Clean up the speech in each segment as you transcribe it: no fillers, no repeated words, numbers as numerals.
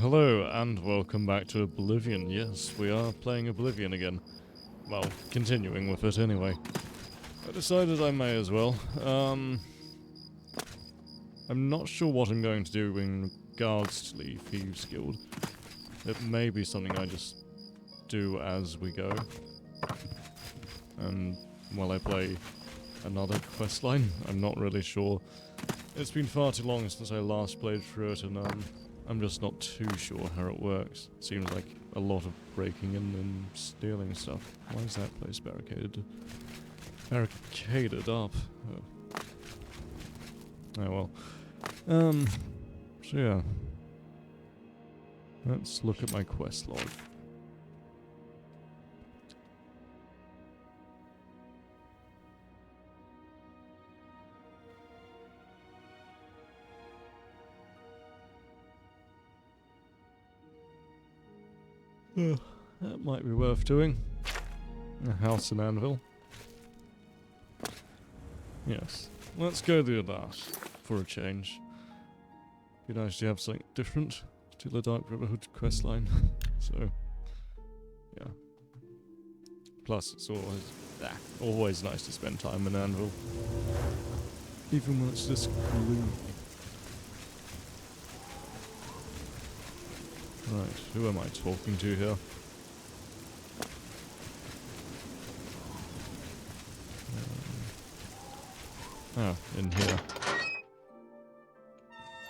Hello and welcome back to Oblivion. Yes, we are playing Oblivion again. Well, continuing with it anyway. I decided I may as well. I'm not sure what I'm going to do in regards to the Thieves Guild. It may be something I just do as we go. And while I play another questline, I'm not really sure. It's been far too long since I last played through it, and I'm just not too sure how it works. Seems like a lot of breaking in and stealing stuff. Why is that place barricaded? Barricaded up. Oh well. So yeah. Let's look at my quest log. That might be worth doing. A house and anvil. Yes. Let's go do that for a change. Be nice to have something different to the Dark Brotherhood questline. So, yeah. Plus, it's always nice to spend time in anvil. Even when it's this gloomy. Right, who am I talking to here? In here.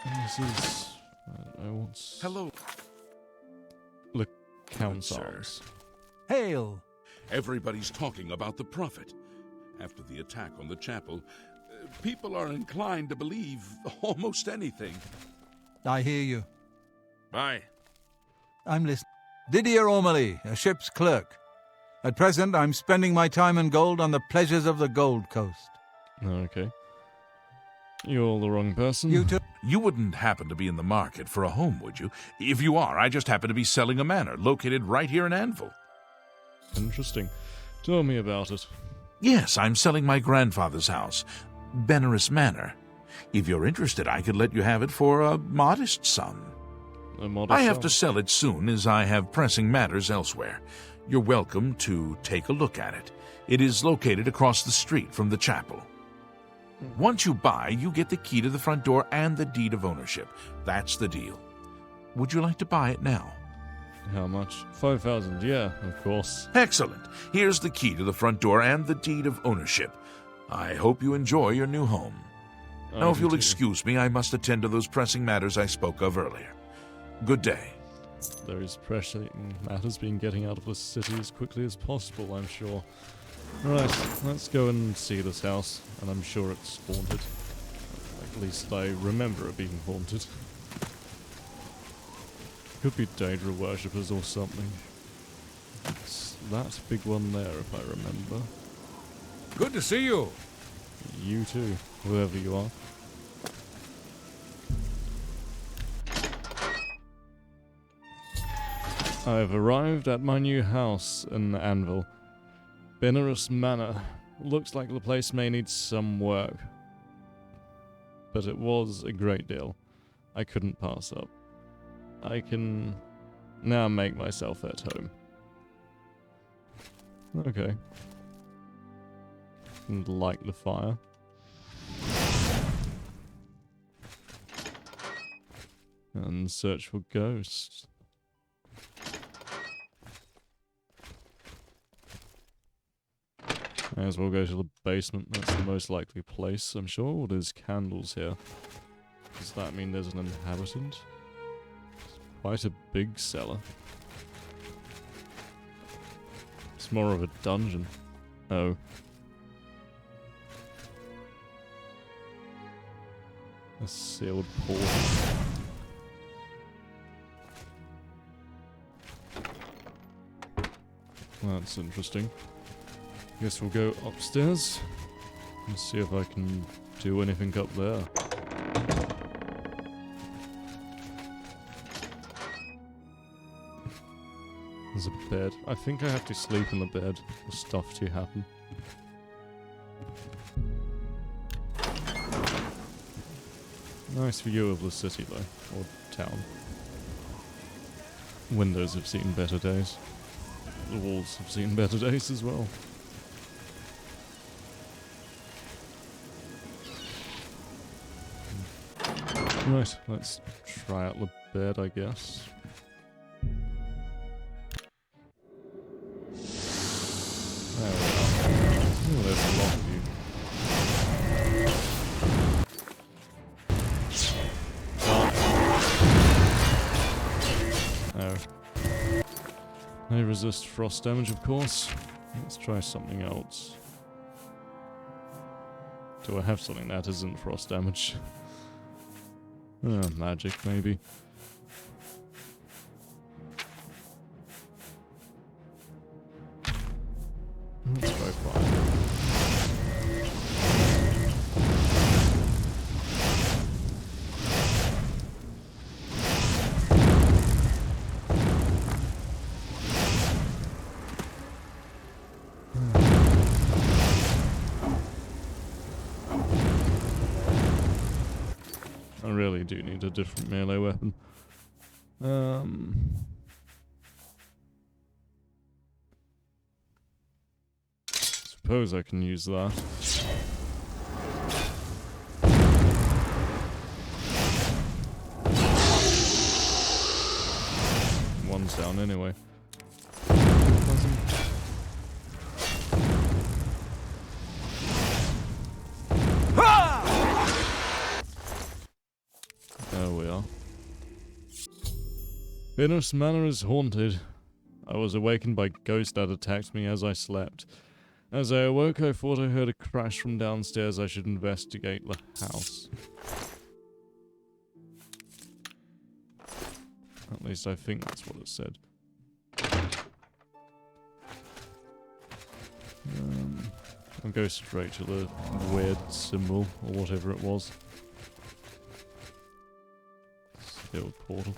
And this is... I don't know what's... Hello. The Count's Arms. Hail! Everybody's talking about the Prophet. After the attack on the chapel, people are inclined to believe almost anything. I hear you. Bye. I'm listening. Didier O'Malley, a ship's clerk. At present, I'm spending my time and gold on the pleasures of the Gold Coast. Okay. You're the wrong person. You too? You wouldn't happen to be in the market for a home, would you? If you are, I just happen to be selling a manor located right here in Anvil. Interesting. Tell me about it. Yes, I'm selling my grandfather's house, Benares Manor. If you're interested, I could let you have it for a modest sum. A modest I have sum? to sell it soon, as I have pressing matters elsewhere. You're welcome to take a look at it. It is located across the street from the chapel. Once you buy, you get the key to the front door and the deed of ownership. That's the deal. Would you like to buy it now? How much? 5,000, yeah, of course. Excellent. Here's the key to the front door and the deed of ownership. I hope you enjoy your new home. Now, if you'll excuse me, I must attend to those pressing matters I spoke of earlier. Good day. Those pressing matters being getting out of the city as quickly as possible, I'm sure. Right, let's go and see this house, and I'm sure it's haunted. At least I remember it being haunted. Could be Daedra worshippers or something. It's that big one there, if I remember. Good to see you. You too, whoever you are. I've arrived at my new house in Anvil. Benares Manor. Looks like the place may need some work. But it was a great deal. I couldn't pass up. I can now make myself at home. Okay. And light the fire. And search for ghosts. May as well go to the basement, that's the most likely place. I'm sure. Oh, there's candles here. Does that mean there's an inhabitant? It's quite a big cellar. It's more of a dungeon. Oh. A sealed port. That's interesting. Guess we'll go upstairs and see if I can do anything up there. There's a bed. I think I have to sleep in the bed for stuff to happen. Nice view of the city though, or town. windows have seen better days. The walls have seen better days as well. Right, let's try out the bed, I guess. There we are. Oh, there's a lot of you. Oh. They resist frost damage, of course. Let's try something else. Do I have something that isn't frost damage? Magic, maybe. Let's try fire. I really do need a different melee weapon. Suppose I can use that. One's down anyway. There we are. Venus Manor is haunted. I was awakened by a ghost that attacked me as I slept. As I awoke, I thought I heard a crash from downstairs. I should investigate the house. At least I think that's what it said. I'll go straight to the weird symbol, or whatever it was. Sealed portal.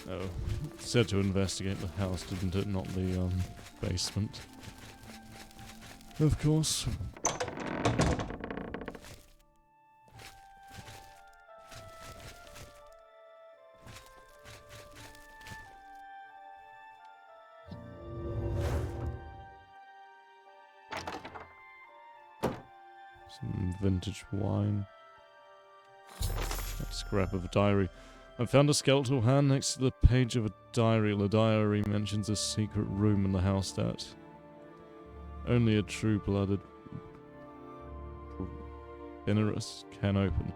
Oh, it said to investigate the house, didn't it? Not the, basement. Of course. Some vintage wine. A scrap of a diary. I found a skeletal hand next to the page of a diary. The diary mentions a secret room in the house that only a true-blooded Innerus can open.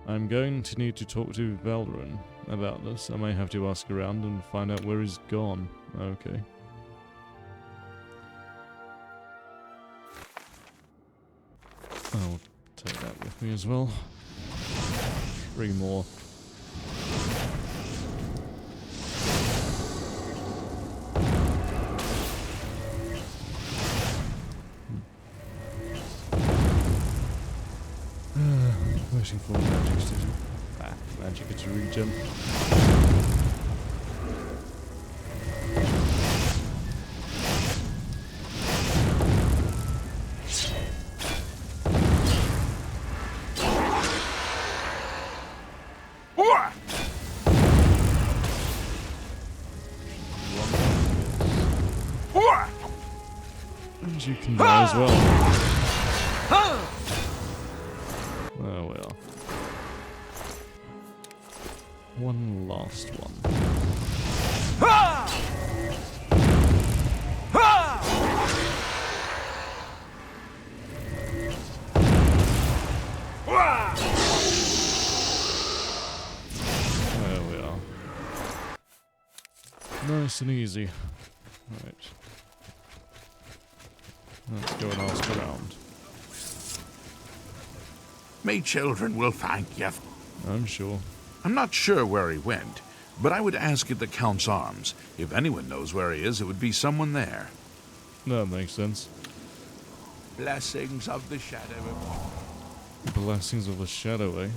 I'm going to need to talk to Valderin about this. I may have to ask around and find out where he's gone. Okay. I'll take that with me as well. 3 more. Waiting for magic to regen. And you can die as well. There we are. One last one. There we are. Nice and easy. Right. Let's go and ask around. My children will thank you. I'm sure. I'm not sure where he went, but I would ask at the Count's Arms. If anyone knows where he is, it would be someone there. That makes sense. Blessings of the Shadow. Blessings of the Shadow, eh?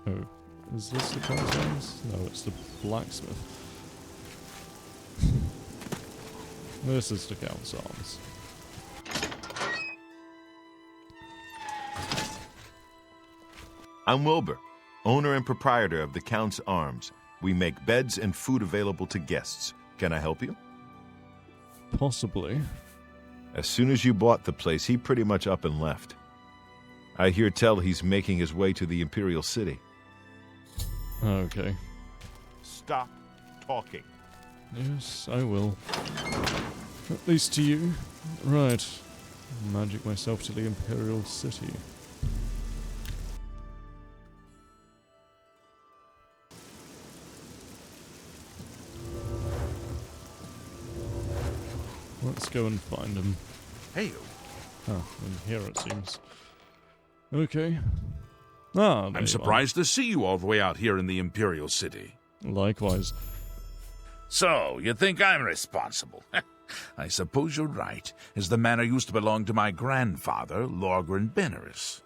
Oh, is this the Count's Arms? No, it's the blacksmith. This is the Count's Arms. I'm Wilbur, owner and proprietor of the Count's Arms. We make beds and food available to guests. Can I help you? Possibly. As soon as you bought the place, he pretty much up and left. I hear tell he's making his way to the Imperial City. Okay. Stop talking. Yes, I will. At least to you. Right. Magic myself to the Imperial City. Let's go and find him. Hey, Oh, in here it seems. Okay. Ah, there I'm you surprised to see you all the way out here in the Imperial City. are. Likewise. So, you think I'm responsible? I suppose you're right, as the manor used to belong to my grandfather, Lorgren Beneris.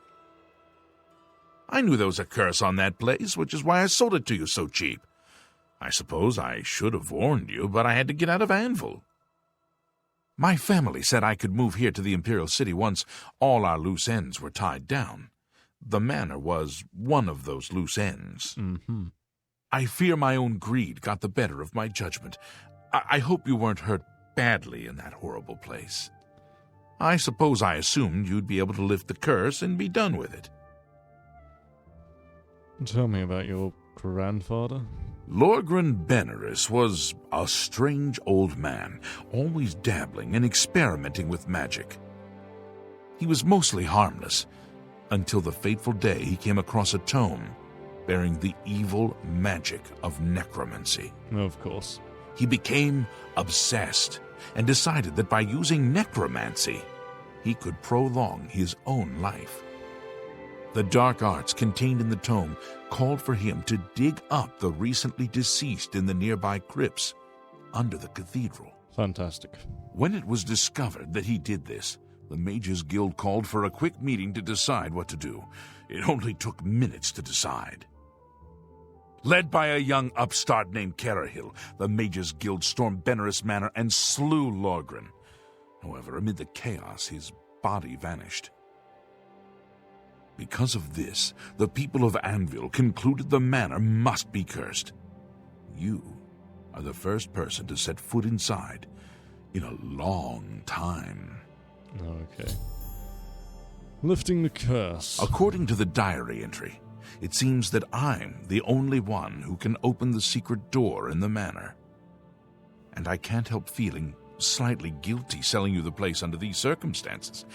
I knew there was a curse on that place, which is why I sold it to you so cheap. I suppose I should have warned you, but I had to get out of Anvil. My family said I could move here to the Imperial City once all our loose ends were tied down. The manor was one of those loose ends. Mm-hmm. I fear my own greed got the better of my judgment. I hope you weren't hurt badly in that horrible place. I suppose I assumed you'd be able to lift the curse and be done with it. Tell me about your grandfather. Lorgren Beneris was a strange old man, always dabbling and experimenting with magic. He was mostly harmless, until the fateful day he came across a tome bearing the evil magic of necromancy. Of course. He became obsessed and decided that by using necromancy, he could prolong his own life. The dark arts contained in the tome called for him to dig up the recently deceased in the nearby crypts under the cathedral. Fantastic. When it was discovered that he did this, the Mages Guild called for a quick meeting to decide what to do. It only took minutes to decide. Led by a young upstart named Carahill, the Mages Guild stormed Beneris Manor and slew Lorgren. However, amid the chaos, his body vanished. Because of this, the people of Anvil concluded the manor must be cursed. You are the first person to set foot inside in a long time. Okay. Lifting the curse. According to the diary entry, it seems that I'm the only one who can open the secret door in the manor. And I can't help feeling slightly guilty selling you the place under these circumstances.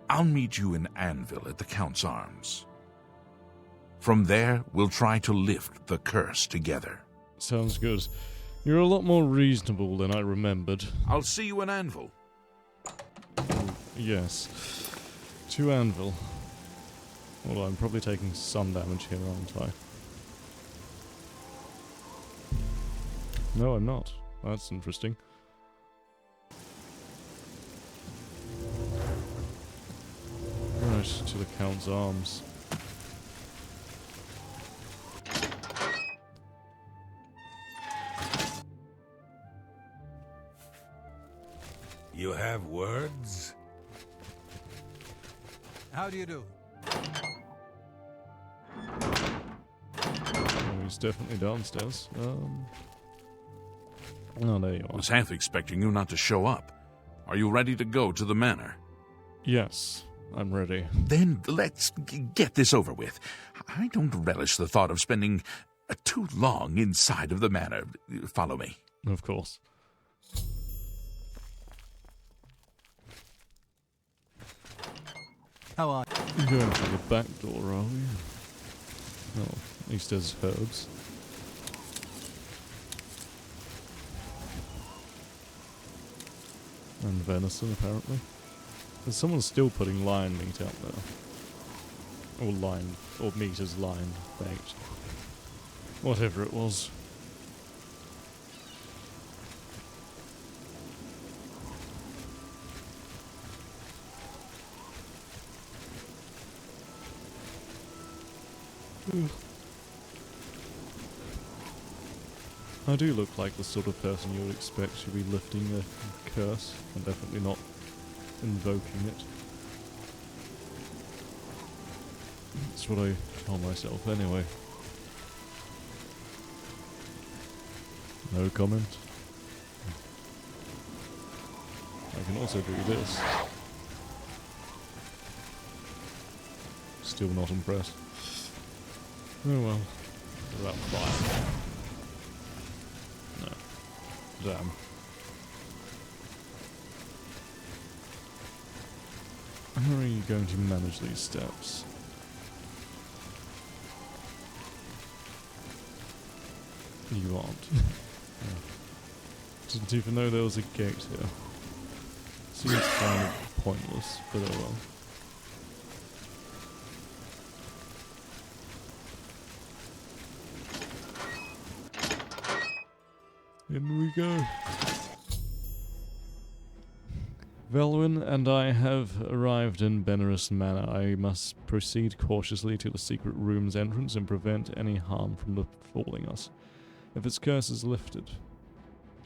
I'll meet you in Anvil at the Count's Arms. From there, we'll try to lift the curse together. Sounds good. You're a lot more reasonable than I remembered. I'll see you in Anvil. Yes. To Anvil. Although I'm probably taking some damage here, aren't I? No, I'm not. That's interesting. Right, to the Count's Arms. You have words? How do you do? Oh, he's definitely downstairs. Oh, there you I are. was half expecting you not to show up. Are you ready to go to the manor? Yes, I'm ready. Then let's get this over with. I don't relish the thought of spending too long inside of the manor. Follow me. Of course. How are We're going through the back door, are we? Oh, at least there's herbs. And venison, apparently. But someone's still putting lion meat out there. Or meat as lion baked. Whatever it was. I do look like the sort of person you would expect to be lifting a curse, and definitely not invoking it. That's what I tell myself anyway. No comment. I can also do this. Still not impressed. Oh well. About fire. No. Damn. How are you going to manage these steps? You aren't. Yeah. Didn't even know there was a gate here. Seems kind of pointless, but oh well. In we go. Velwyn and I have arrived in Benerus Manor. I must proceed cautiously to the secret room's entrance and prevent any harm from befalling us. If its curse is lifted.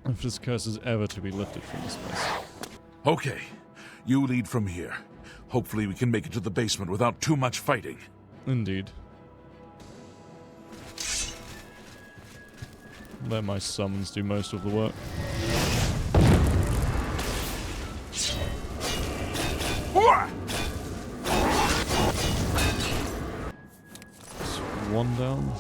If this curse is ever to be lifted from this place. Okay, you lead from here. Hopefully we can make it to the basement without too much fighting. Indeed. Let my summons do most of the work. Just one down.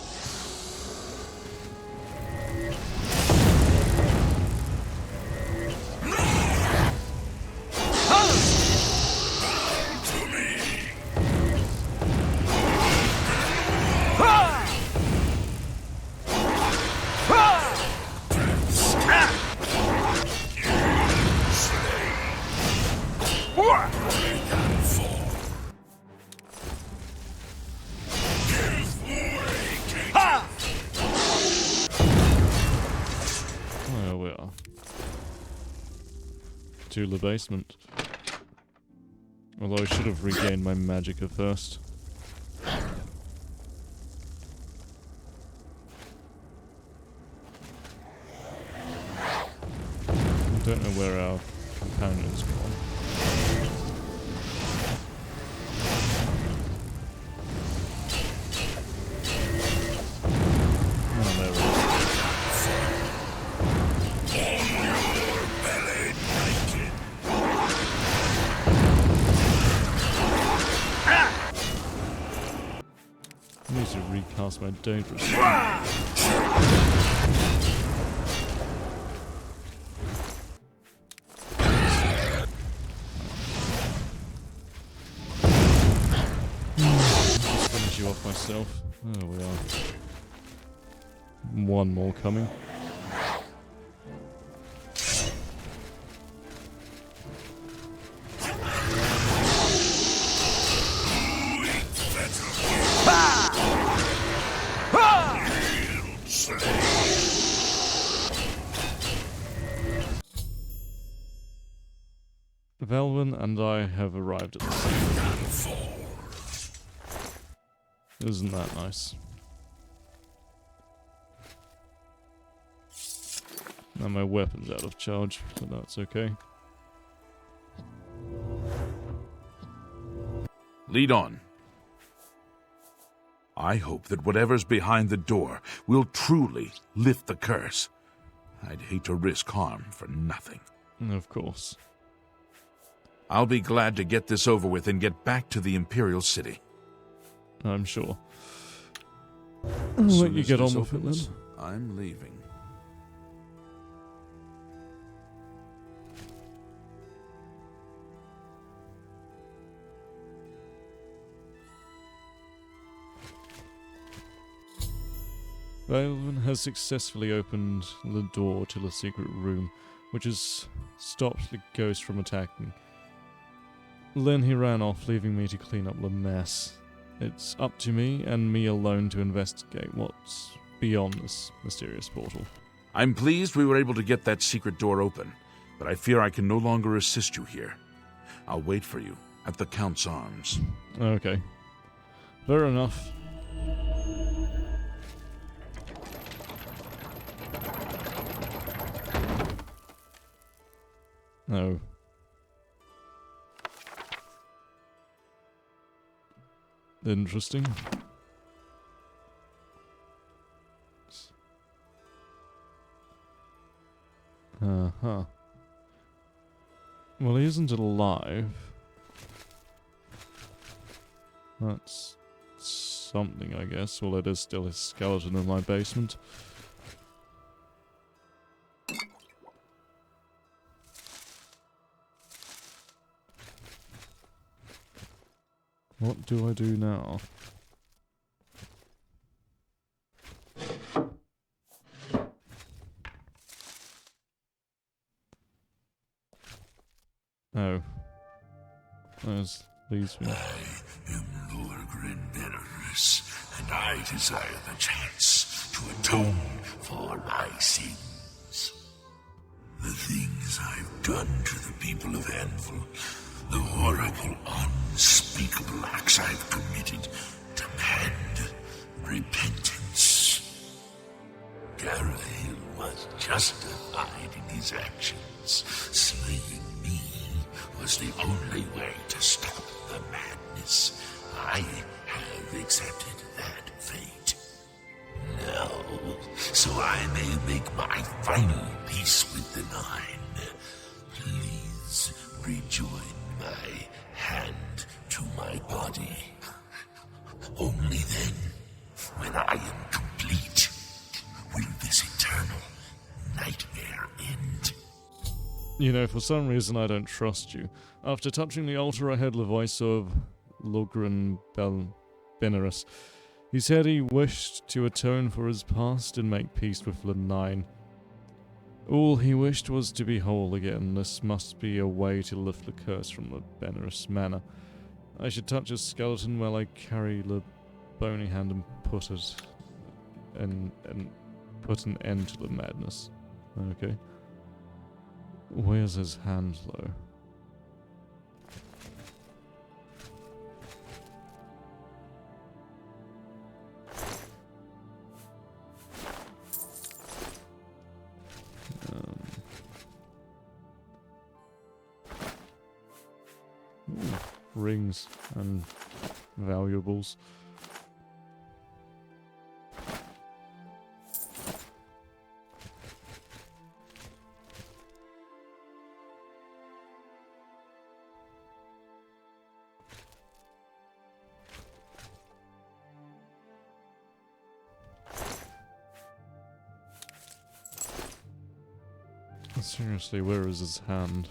There we are. To the basement. Although I should have regained my magicka first. I don't know where our companion's gone. Oh, there it is. I need to recast my dangerous. Just finish you off myself. There we are. One more coming. Velwyn and I have arrived at the same. Isn't that nice? Now my weapon's out of charge, but that's okay. Lead on. I hope that whatever's behind the door will truly lift the curse. I'd hate to risk harm for nothing. Of course. I'll be glad to get this over with and get back to the Imperial City. I'm sure. I'll let you get on with it then. I'm leaving. Velwyn has successfully opened the door to the secret room, which has stopped the ghost from attacking. Then he ran off, leaving me to clean up the mess. It's up to me, and me alone, to investigate what's beyond this mysterious portal. I'm pleased we were able to get that secret door open, but I fear I can no longer assist you here. I'll wait for you at the Count's Arms. Okay. Fair enough. No. Interesting. Uh-huh. Well, he isn't alive. That's something, I guess. Well, it is still his skeleton in my basement. What do I do now? Oh. There's these things. I am Lorgren Belarus, and I desire the chance to atone for my sins. The things I've done to the people of Anvil, the horrible, unspeakable acts I've committed, demand repentance. Garahil was justified in his actions. Slaying me was the only way to stop the madness. I have accepted that fate. Now, so I may make my final peace with the Nine, please rejoin my hand to my body. Only then, when I am complete, will this eternal nightmare end. You know, for some reason I don't trust you. After touching the altar, I heard the voice of Logren Benerus. He said he wished to atone for his past and make peace with the Nine. All he wished was to be whole again. This must be a way to lift the curse from the Benerus manor. I should touch his skeleton while I carry the bony hand and put it... and put an end to the madness. Okay. Where's his hand, though? Rings and valuables. Seriously, where is his hand?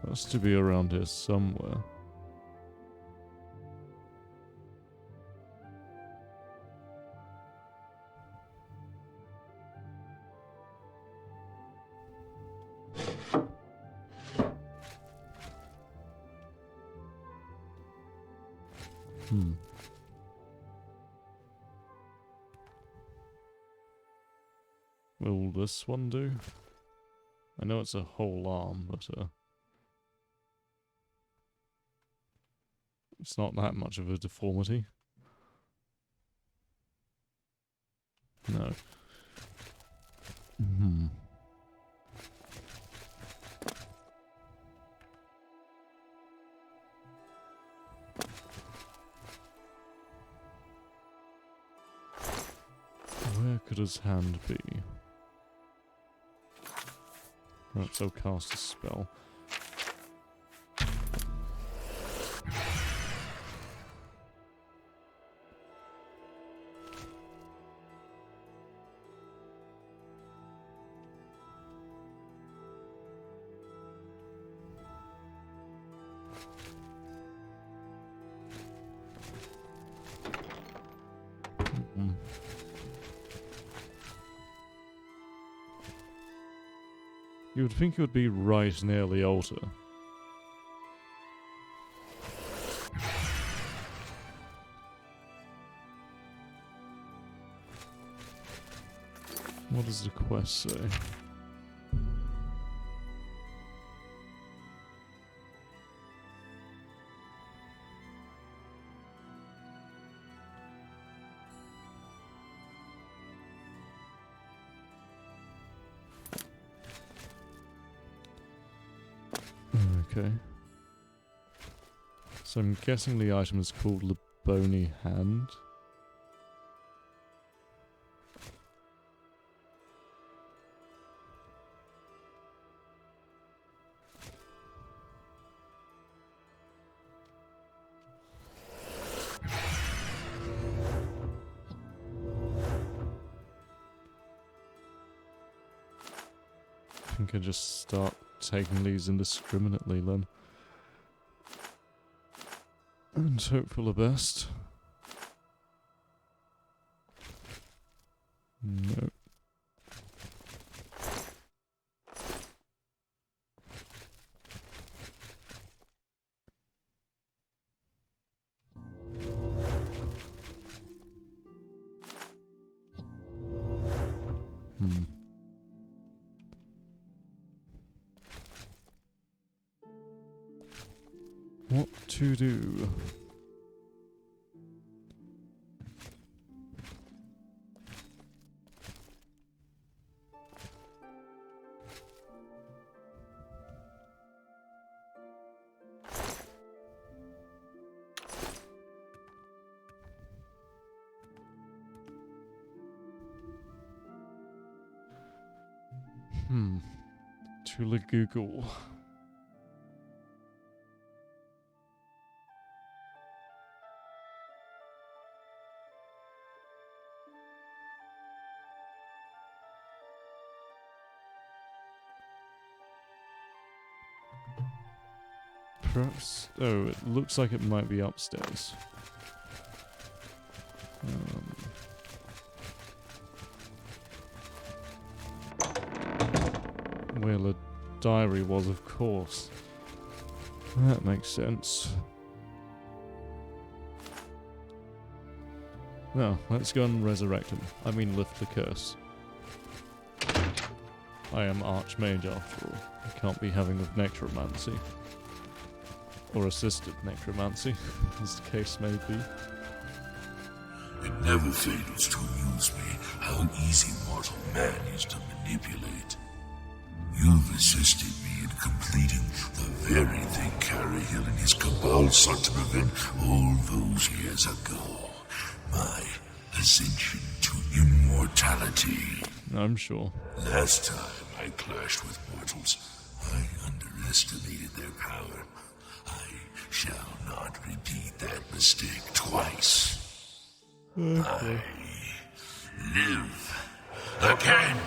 Has to be around here somewhere. Will this one do? I know it's a whole arm, but it's not that much of a deformity. No. Where could his hand be? Perhaps I'll cast a spell. You would think it would be right near the altar. What does the quest say? Okay. So I'm guessing the item is called the Bony Hand. I think I just start taking these indiscriminately then. And hope for the best. No. What to do? To the Google. Perhaps. Oh, it looks like it might be upstairs. Where the diary was, of course. That makes sense. Now, let's go and resurrect him. I mean, lift the curse. I am Archmage after all. I can't be having with necromancy. Or assisted necromancy, as the case may be. It never fails to amuse me how easy mortal man is to manipulate. You've assisted me in completing the very thing Carahill and his cabal sought to prevent all those years ago. My ascension to immortality. I'm sure. Last time I clashed with mortals, I underestimated their power. I shall not repeat that mistake twice. Okay. I live again.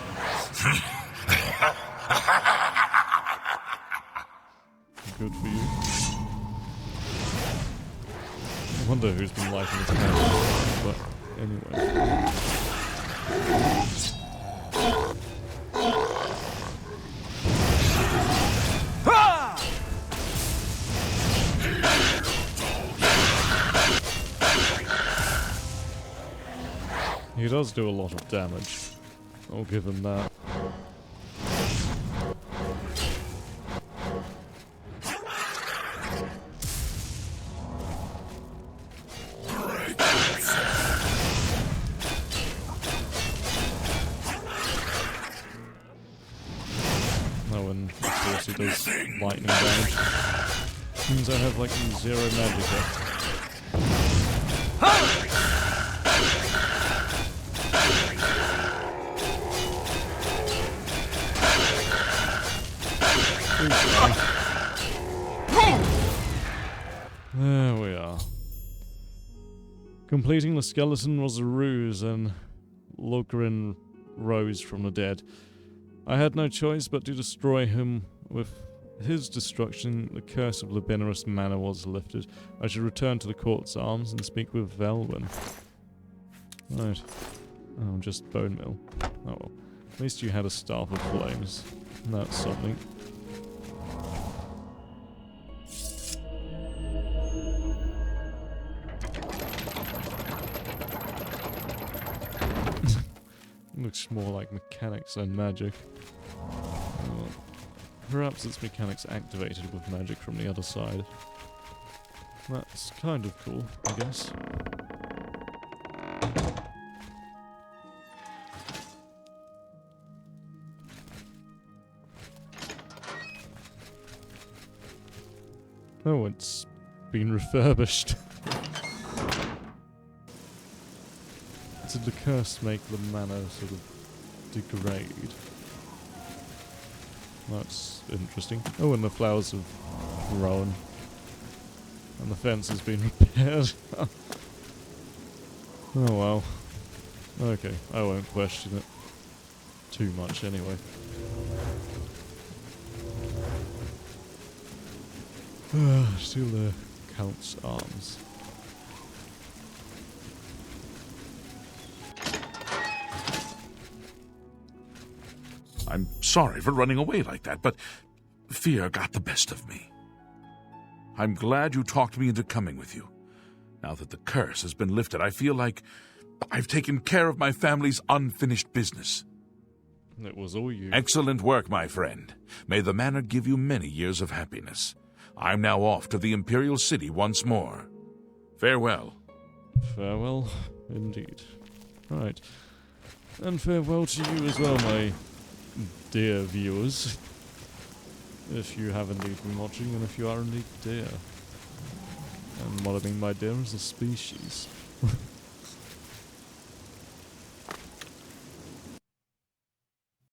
Good for you. I wonder who's been lighting his candle, but anyway. He does do a lot of damage. I'll give him that. Oh, and of course he does lightning damage. Means I have like 0 magic left. There we are. Completing the skeleton was a ruse, and Logrin rose from the dead. I had no choice but to destroy him. With his destruction, the curse of Libinarus Manor was lifted. I should return to the Court's Arms and speak with Velwyn. Right. Oh, just bone meal. Oh well. At least you had a Staff of Flames. That's something. Looks more like mechanics than magic. Perhaps it's mechanics activated with magic from the other side. That's kind of cool, I guess. Oh, it's been refurbished. Did the curse make the manor sort of degrade? That's interesting. Oh, and the flowers have grown. And the fence has been repaired. Oh well. Okay, I won't question it too much anyway. Still the Count's arms. I'm sorry for running away like that, but fear got the best of me. I'm glad you talked me into coming with you. Now that the curse has been lifted, I feel like I've taken care of my family's unfinished business. It was all you. Excellent work, my friend. May the manor give you many years of happiness. I'm now off to the Imperial City once more. Farewell. Farewell, indeed. Right. And farewell to you as well, my dear viewers. If you have indeed been watching, and if you are indeed dear. And what I mean by dear is a species.